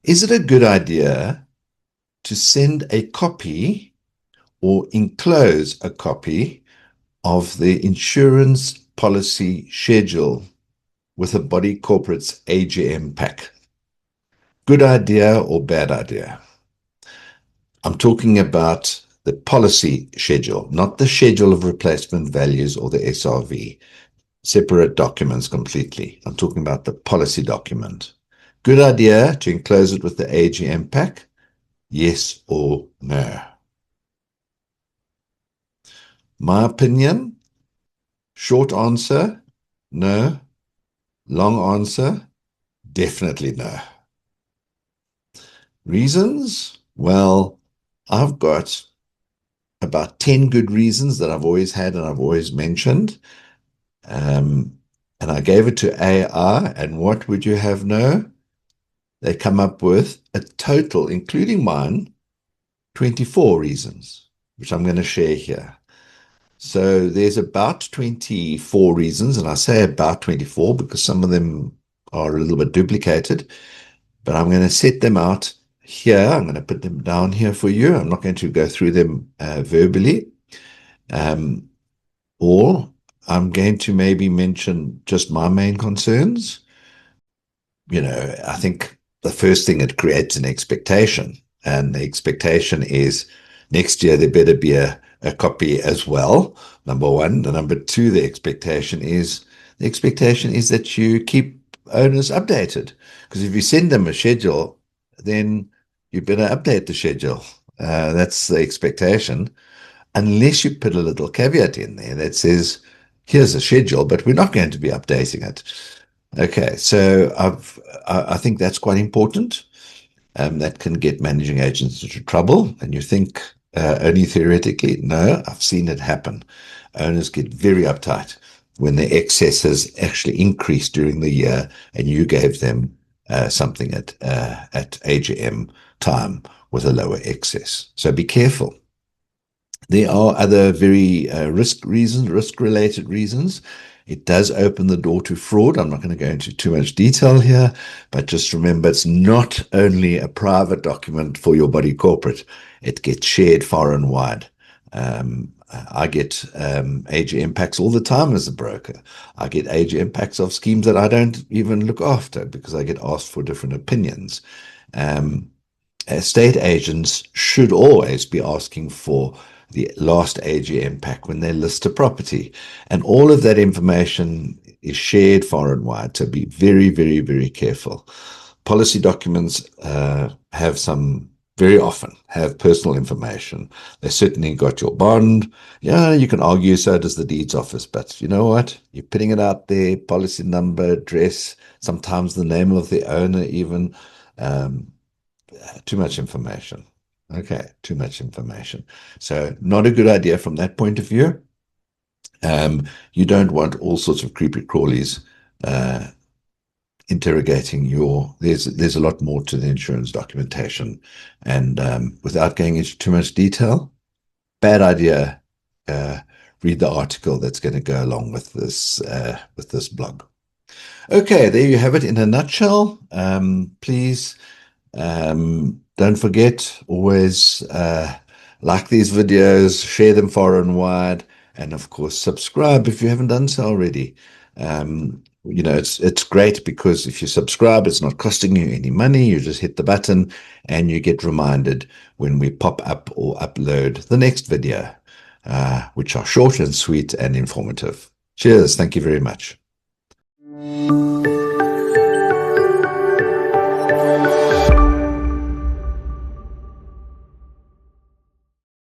Is it a good idea to send a copy or enclose a copy of the insurance policy schedule with a body corporate's AGM pack? Good idea or bad idea? I'm talking about the policy schedule, not the schedule of replacement values or the SRV. Separate documents completely. I'm talking about the policy document. Good idea to enclose it with the AGM pack? Yes or no? My opinion, short answer, no. Long answer, definitely no. Reasons? Well, I've got about 10 good reasons that I've always had and I've always mentioned. And I gave it to AI, and what would you have know? They come up with a total, including mine, 24 reasons, which I'm going to share here. So there's about 24 reasons, and I say about 24 because some of them are a little bit duplicated, but I'm going to set them out here. I'm going to put them down here for you. I'm not going to go through them verbally. Or I'm going to maybe mention just my main concerns. I think the first thing, it creates an expectation. And the expectation is next year there better be a copy as well, number one. And number two, the expectation is that you keep owners updated. Because if you send them a schedule, then you better update the schedule. That's the expectation. Unless you put a little caveat in there that says, here's a schedule, but we're not going to be updating it. Okay, so I think that's quite important. That can get managing agents into trouble. And you think only theoretically? No, I've seen it happen. Owners get very uptight when their excess has actually increased during the year, and you gave them something at AGM time with a lower excess. So be careful. There are other very risk-related reasons. It does open the door to fraud. I'm not going to go into too much detail here, but just remember, it's not only a private document for your body corporate. It gets shared far and wide. I get AGM packs all the time as a broker. I get AGM packs of schemes that I don't even look after because I get asked for different opinions. Estate agents should always be asking for the last AGM pack when they list a property. And all of that information is shared far and wide, so be very, very, very careful. Policy documents very often have personal information. They certainly got your bond. Yeah, you can argue so does the deeds office, but you know what? You're putting it out there, policy number, address, sometimes the name of the owner even. Too much information. Okay, too much information. So not a good idea from that point of view. You don't want all sorts of creepy crawlies interrogating there's a lot more to the insurance documentation. And without going into too much detail, bad idea. Read the article that's going to go along with this blog. Okay, there you have it in a nutshell. Please don't forget, always like these videos, share them far and wide, and of course subscribe if you haven't done so already. It's great because if you subscribe, it's not costing you any money. You just hit the button and you get reminded when we pop up or upload the next video, which are short and sweet and informative. Cheers. Thank you very much.